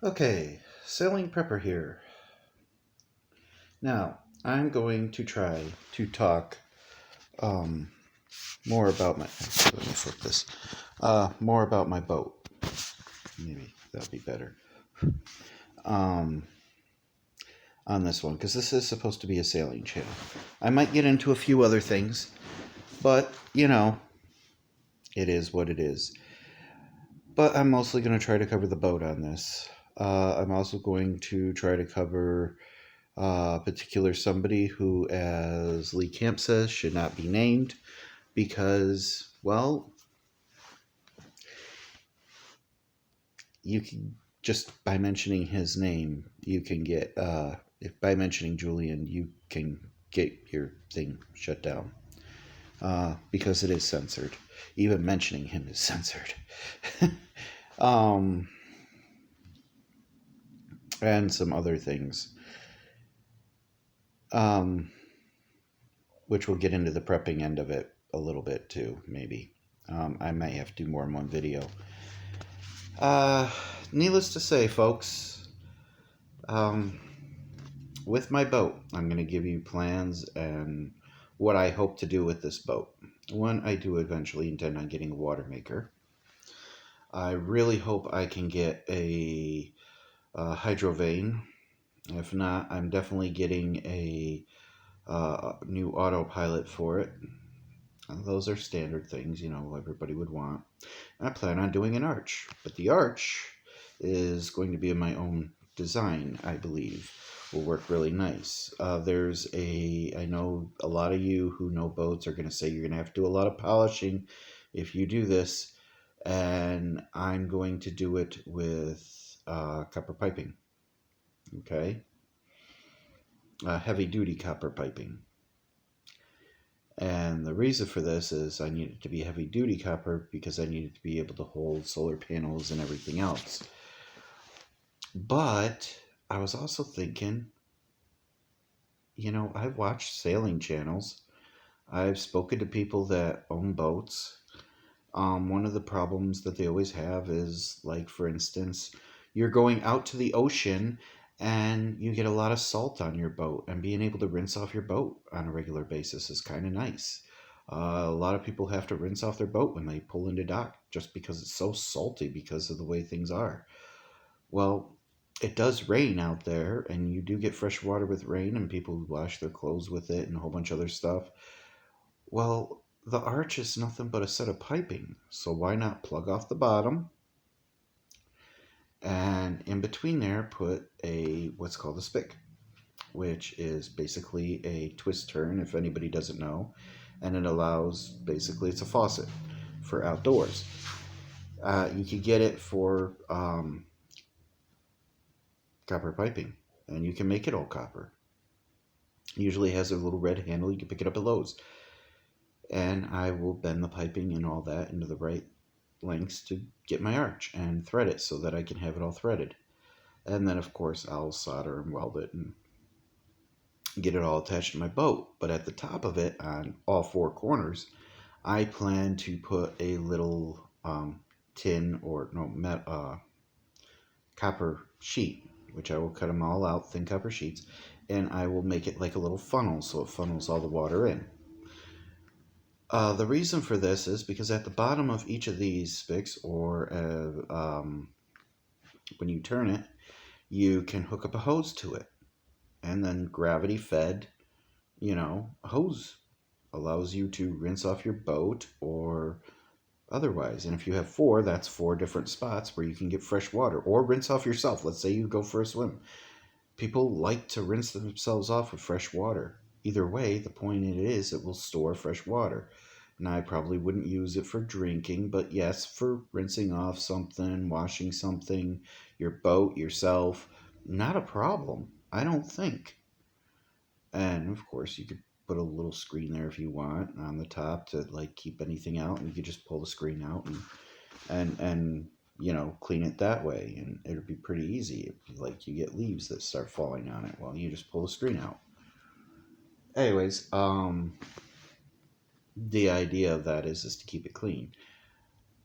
Okay, sailing prepper here. Now, I'm going to try to talk um, more about my. Actually, let me flip this. More about my boat. Maybe that'll be better. Um, on this one, because this is supposed to be a sailing channel. I might get into a few other things, but it is what it is. But I'm mostly going to try to cover the boat on this. I'm also going to try to cover particular somebody who, as Lee Camp says, should not be named because, well, you can just by mentioning his name, you can get, if by mentioning Julian, you can get your thing shut down because it is censored. Even mentioning him is censored. um, and some other things. Um, which we'll get into the prepping end of it a little bit too, maybe. I might have to do more in one video. Uh, Needless to say, folks, um, with my boat, I'm going to give you plans and what I hope to do with this boat. One, I do eventually intend on getting a water maker. I really hope I can get a hydro vane. If not, I'm definitely getting a new autopilot for it. Those are standard things, everybody would want. I plan on doing an arch, but the arch is going to be in my own design, I believe. Will work really nice. I know a lot of you who know boats are going to say you're going to have to do a lot of polishing if you do this, and I'm going to do it with copper piping, okay? Heavy duty copper piping. And the reason for this is I need it to be heavy duty copper because I need it to be able to hold solar panels and everything else. But I was also thinking, I've watched sailing channels. I've spoken to people that own boats. One of the problems that they always have is, like, for instance, you're going out to the ocean and you get a lot of salt on your boat, and being able to rinse off your boat on a regular basis is kind of nice. A lot of people have to rinse off their boat when they pull into dock just because it's so salty because of the way things are. Well, it does rain out there, and you do get fresh water with rain, and people wash their clothes with it and a whole bunch of other stuff. Well, the arch is nothing but a set of piping, so why not plug off the bottom and in between there put a what's called a spick, which is basically a twist turn, if anybody doesn't know, and it allows, basically, it's a faucet for outdoors. You could get it for copper piping, and you can make it all copper. It usually has a little red handle. You can pick it up at Lowe's. And I will bend the piping and all that into the right lengths to get my arch and thread it so that I can have it all threaded. And then, of course, I'll solder and weld it and get it all attached to my boat. But at the top of it, on all four corners, I plan to put a little tin or no copper sheet, which I will cut them all out, thin copper sheets, and I will make it like a little funnel so it funnels all the water in. The reason for this is because at the bottom of each of these spigots, or when you turn it, you can hook up a hose to it, and then gravity fed, hose allows you to rinse off your boat or otherwise. And if you have four, that's four different spots where you can get fresh water or rinse off yourself. Let's say you go for a swim. People like to rinse themselves off with fresh water. Either way, the point it will store fresh water. Now, I probably wouldn't use it for drinking, but yes, for rinsing off something, washing something, your boat, yourself, not a problem, I don't think. And of course, you could put a little screen there if you want on the top to like keep anything out, and you could just pull the screen out and clean it that way, and it'll be pretty easy. Like, you get leaves that start falling on it, well, you just pull the screen out. Anyways, the idea of that is to keep it clean.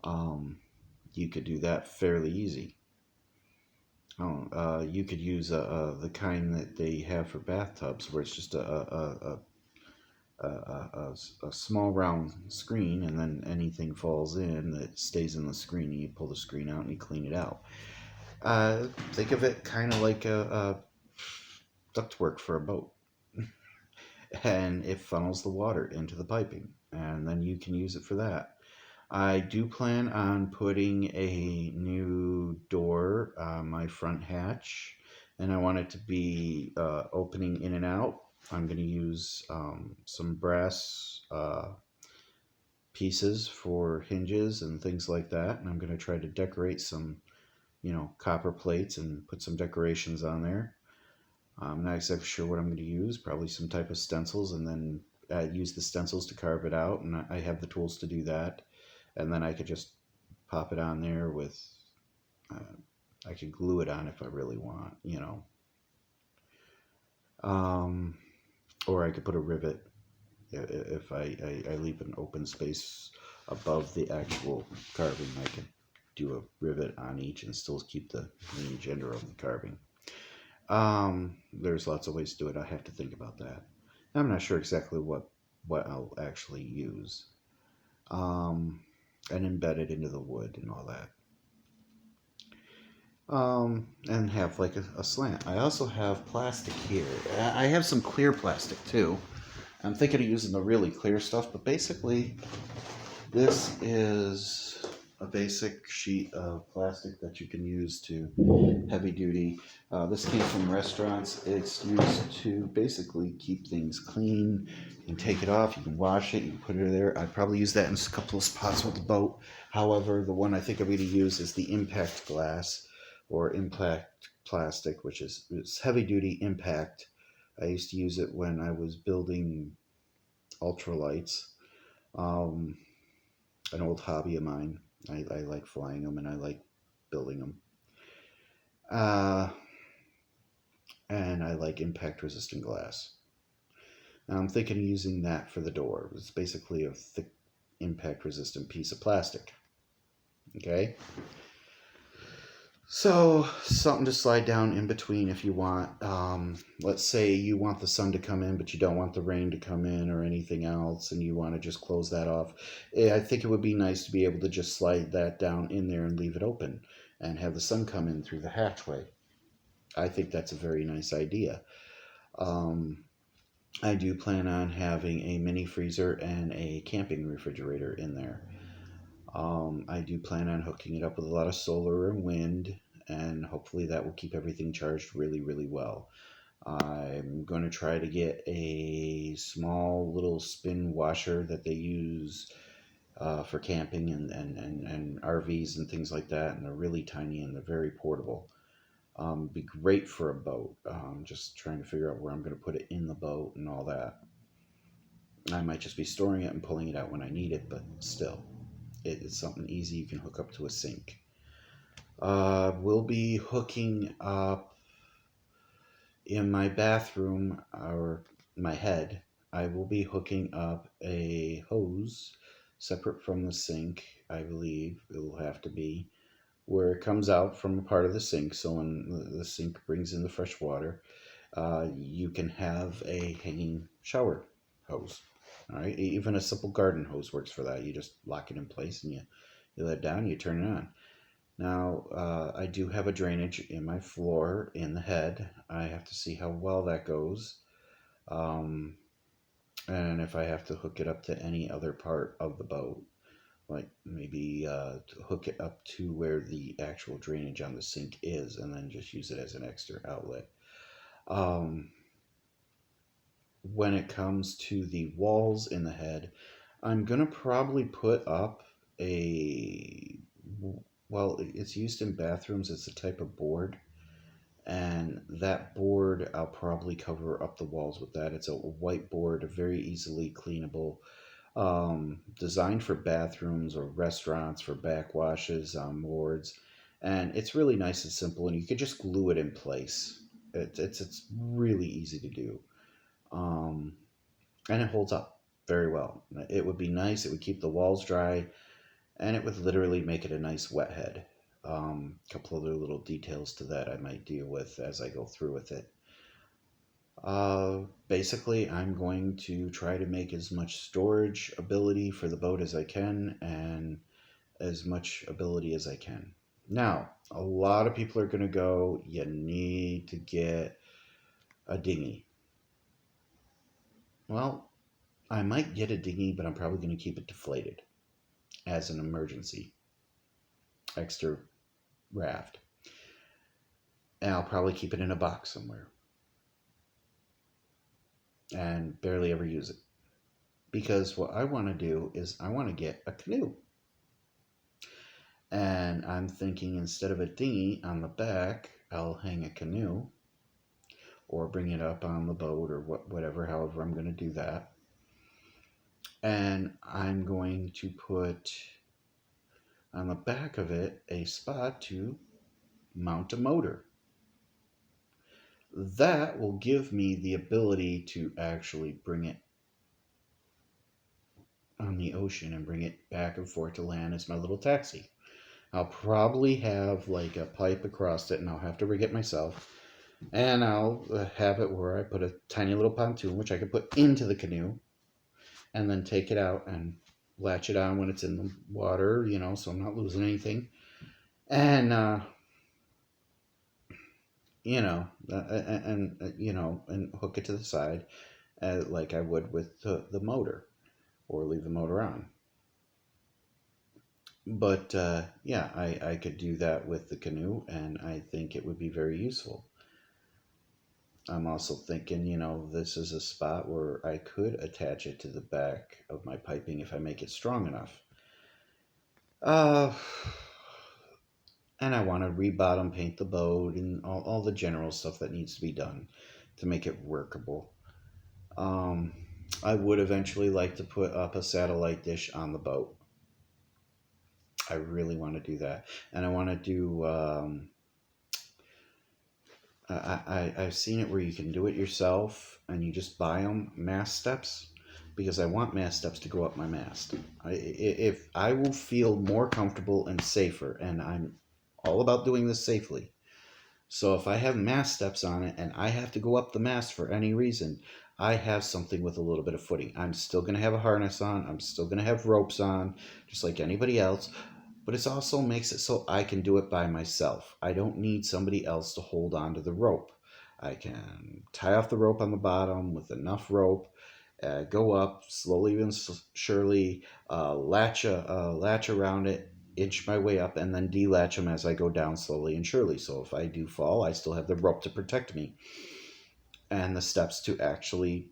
You could do that fairly easy. Oh, you could use the kind that they have for bathtubs, where it's just a small round screen, and then anything falls in that stays in the screen, and you pull the screen out and you clean it out. Think of it kind of like a ductwork for a boat, and it funnels the water into the piping, and then you can use it for that. I do plan on putting a new door on my front hatch, and I want it to be opening in and out. I'm going to use some brass pieces for hinges and things like that, and I'm going to try to decorate some, copper plates and put some decorations on there. I'm not exactly sure what I'm going to use, probably some type of stencils, and then use the stencils to carve it out, and I have the tools to do that. And then I could just pop it on there with, I could glue it on if I really want. Um, or I could put a rivet if I leave an open space above the actual carving. I could do a rivet on each and still keep the main gender of the carving. There's lots of ways to do it. I have to think about that. I'm not sure exactly what I'll actually use. And embed it into the wood and all that. And have like a slant. I also have plastic here. I have some clear plastic too. I'm thinking of using the really clear stuff, but basically this is a basic sheet of plastic that you can use to heavy duty. This came from restaurants. It's used to basically keep things clean. You can take it off, you can wash it, you can put it there. I'd probably use that in a couple of spots with the boat. However, the one I think I'm going to use is the impact glass or impact plastic, which is it's heavy duty impact. I used to use it when I was building ultralights. Um, an old hobby of mine. I like flying them and I like building them. And I like impact resistant glass. Now I'm thinking of using that for the door. It's basically a thick impact resistant piece of plastic. Okay? So, something to slide down in between if you want. Let's say you want the sun to come in, but you don't want the rain to come in or anything else, and you want to just close that off. I think it would be nice to be able to just slide that down in there and leave it open and have the sun come in through the hatchway. I think that's a very nice idea. I do plan on having a mini freezer and a camping refrigerator in there. I do plan on hooking it up with a lot of solar and wind, and hopefully that will keep everything charged really, really well. I'm going to try to get a small little spin washer that they use for camping and RVs and things like that, and they're really tiny and they're very portable. Be great for a boat. Just trying to figure out where I'm going to put it in the boat and all that. I might just be storing it and pulling it out when I need it, but still. It's something easy you can hook up to a sink. We'll be hooking up in my bathroom or my head. I will be hooking up a hose separate from the sink. I believe it will have to be where it comes out from a part of the sink. So when the sink brings in the fresh water, you can have a hanging shower hose. All right, even a simple garden hose works for that. You just lock it in place and you let it down, you turn it on. Now, I do have a drainage in my floor in the head. I have to see how well that goes. And if I have to hook it up to any other part of the boat, like maybe to hook it up to where the actual drainage on the sink is and then just use it as an extra outlet. When it comes to the walls in the head, I'm going to probably put up well, it's used in bathrooms. It's a type of board. And that board, I'll probably cover up the walls with that. It's a white board, very easily cleanable, designed for bathrooms or restaurants for backwashes on boards. And it's really nice and simple, and you could just glue it in place. It's really easy to do. And it holds up very well. It would be nice. It would keep the walls dry, and it would literally make it a nice wet head. A couple other little details to that I might deal with as I go through with it. Basically, I'm going to try to make as much storage ability for the boat as I can and as much ability as I can. Now, a lot of people are going to go, you need to get a dinghy. Well, I might get a dinghy, but I'm probably going to keep it deflated as an emergency extra raft. And I'll probably keep it in a box somewhere and barely ever use it. Because what I want to do is I want to get a canoe. And I'm thinking instead of a dinghy on the back, I'll hang a canoe or bring it up on the boat or whatever, however I'm going to do that. And I'm going to put on the back of it a spot to mount a motor. That will give me the ability to actually bring it on the ocean and bring it back and forth to land as my little taxi. I'll probably have like a pipe across it and I'll have to rig it myself. And I'll have it where I put a tiny little pontoon, which I can put into the canoe and then take it out and latch it on when it's in the water, so I'm not losing anything. And, and hook it to the side like I would with the motor or leave the motor on. But yeah, I could do that with the canoe, and I think it would be very useful. I'm also thinking, this is a spot where I could attach it to the back of my piping if I make it strong enough. And I want to rebottom paint the boat and all the general stuff that needs to be done to make it workable. I would eventually like to put up a satellite dish on the boat. I really want to do that. And I want to do... I've seen it where you can do it yourself and you just buy them mast steps, because I want mast steps to go up my mast. If I will feel more comfortable and safer, and I'm all about doing this safely. So if I have mast steps on it and I have to go up the mast for any reason, I have something with a little bit of footing. I'm still going to have a harness on. I'm still going to have ropes on, just like anybody else. But it also makes it so I can do it by myself. I don't need somebody else to hold on to the rope. I can tie off the rope on the bottom with enough rope, go up slowly and surely, latch around it, inch my way up, and then delatch them as I go down slowly and surely. So if I do fall, I still have the rope to protect me and the steps to actually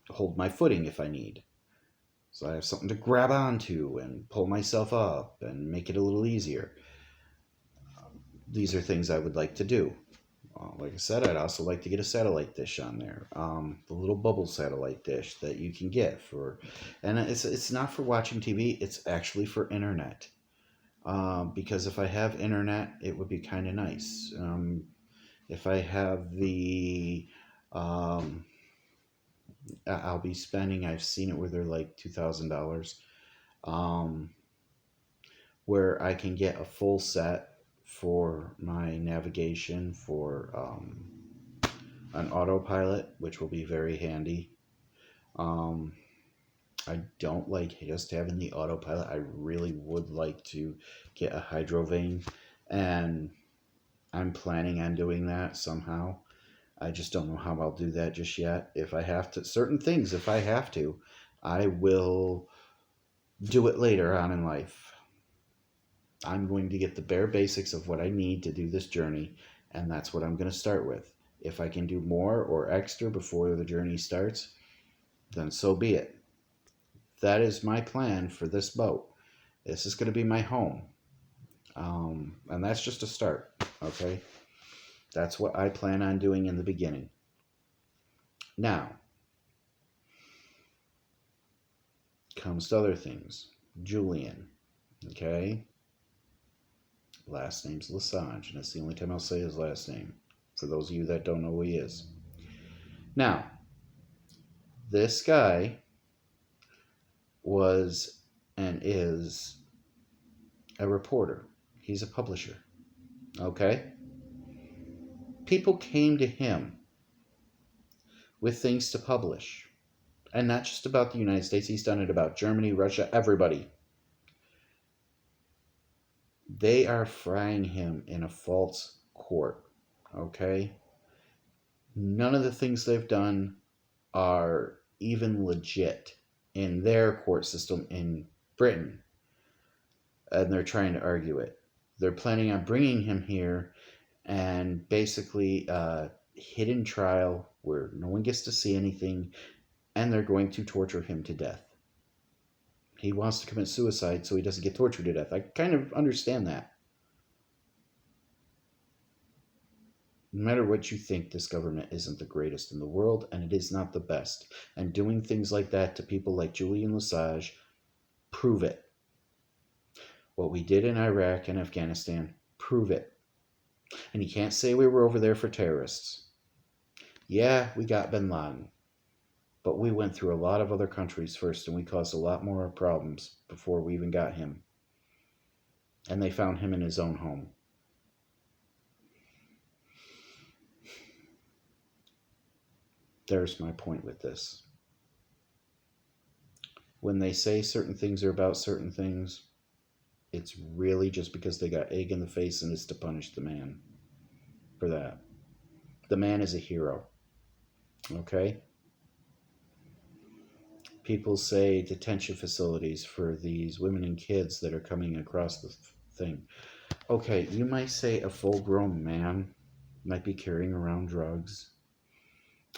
hold my footing if I need. So I have something to grab onto and pull myself up and make it a little easier. These are things I would like to do. Like I said, I'd also like to get a satellite dish on there. The little bubble satellite dish that you can get for... And it's not for watching TV, it's actually for internet. Because if I have internet, it would be kind of nice. If I have the... I'll be spending, I've seen it where they're like $2,000, where I can get a full set for my navigation for an autopilot, which will be very handy. I don't like just having the autopilot. I really would like to get a hydrovane, and I'm planning on doing that somehow. I just don't know how I'll do that just yet. If I have to, certain things, if I have to, I will do it later on in life. I'm going to get the bare basics of what I need to do this journey, and that's what I'm going to start with. If I can do more or extra before the journey starts, then so be it. That is my plan for this boat. This is going to be my home. And that's just a start, okay? That's what I plan on doing in the beginning. Now, comes to other things. Julian, okay? Last name's Lesage, and that's the only time I'll say his last name, for those of you that don't know who he is. Now, this guy was and is a reporter. He's a publisher. Okay? People came to him with things to publish. And not just about the United States. He's done it about Germany, Russia, everybody. They are frying him in a false court. Okay? None of the things they've done are even legit in their court system in Britain. And they're trying to argue it. They're planning on bringing him here and basically hidden trial where no one gets to see anything, and they're going to torture him to death. He wants to commit suicide so he doesn't get tortured to death. I kind of understand that. No matter what you think, this government isn't the greatest in the world, and it is not the best. And doing things like that to people like Julian prove it. What we did in Iraq and Afghanistan, prove it. And you can't say we were over there for terrorists. Yeah, we got bin Laden. But we went through a lot of other countries first, and we caused a lot more problems before we even got him. And they found him in his own home. There's my point with this. When they say certain things are about certain things, it's really just because they got egg in the face, and it's to punish the man for that. The man is a hero. Okay? People say detention facilities for these women and kids that are coming across the thing. Okay, you might say a full-grown man might be carrying around drugs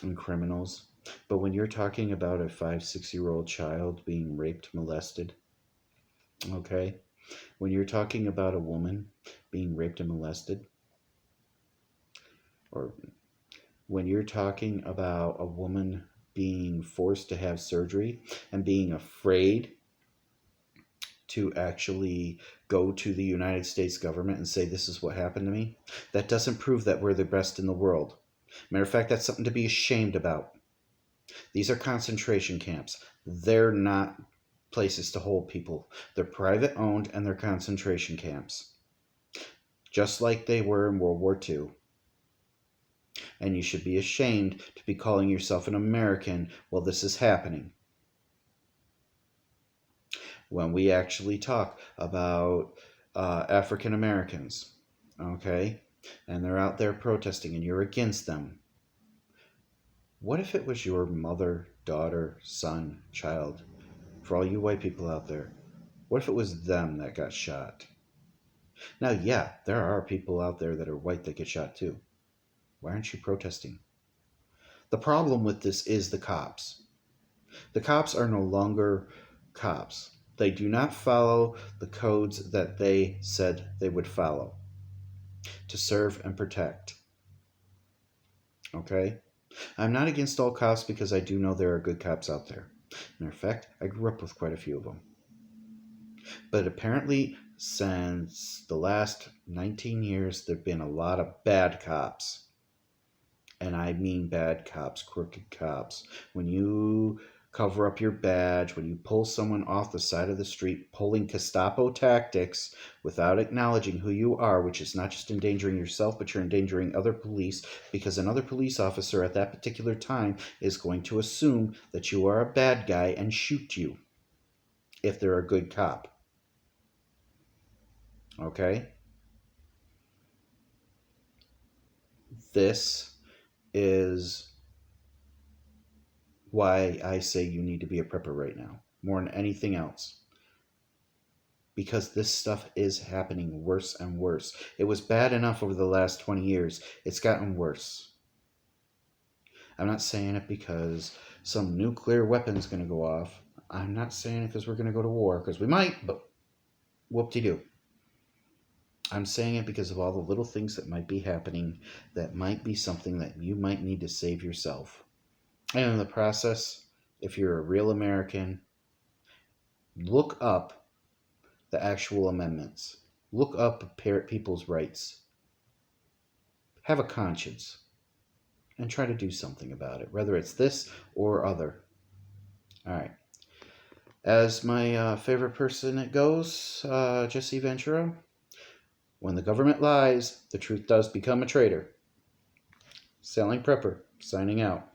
and criminals, but when you're talking about a 5-6-year-old child being raped, molested, okay, when you're talking about a woman being raped and molested, or when you're talking about a woman being forced to have surgery and being afraid to actually go to the United States government and say, this is what happened to me, that doesn't prove that we're the best in the world. Matter of fact, that's something to be ashamed about. These are concentration camps. They're not places to hold people. They're private owned, and they're concentration camps. Just like they were in World War II. And you should be ashamed to be calling yourself an American while this is happening. When we actually talk about African Americans, okay, and they're out there protesting and you're against them, what if it was your mother, daughter, son, child? For all you white people out there, what if it was them that got shot? Now, yeah, there are people out there that are white that get shot too. Why aren't you protesting? The problem with this is the cops. The cops are no longer cops. They do not follow the codes that they said they would follow to serve and protect. Okay? I'm not against all cops because I do know there are good cops out there. Matter of fact, I grew up with quite a few of them. But apparently, since the last 19 years, there have been a lot of bad cops. And I mean bad cops, crooked cops. When you cover up your badge, when you pull someone off the side of the street, pulling Gestapo tactics without acknowledging who you are, which is not just endangering yourself, but you're endangering other police, because another police officer at that particular time is going to assume that you are a bad guy and shoot you if they're a good cop. Okay? This is why I say you need to be a prepper right now, more than anything else. Because this stuff is happening worse and worse. It was bad enough over the last 20 years. It's gotten worse. I'm not saying it because some nuclear weapon's going to go off. I'm not saying it because we're going to go to war, because we might, but whoop-de-doo. I'm saying it because of all the little things that might be happening that might be something that you might need to save yourself. And in the process, if you're a real American, look up the actual amendments. Look up people's rights. Have a conscience. And try to do something about it, whether it's this or other. All right. As my favorite person it goes, Jesse Ventura, When the government lies, the truth does become a traitor. Sailing Prepper, signing out.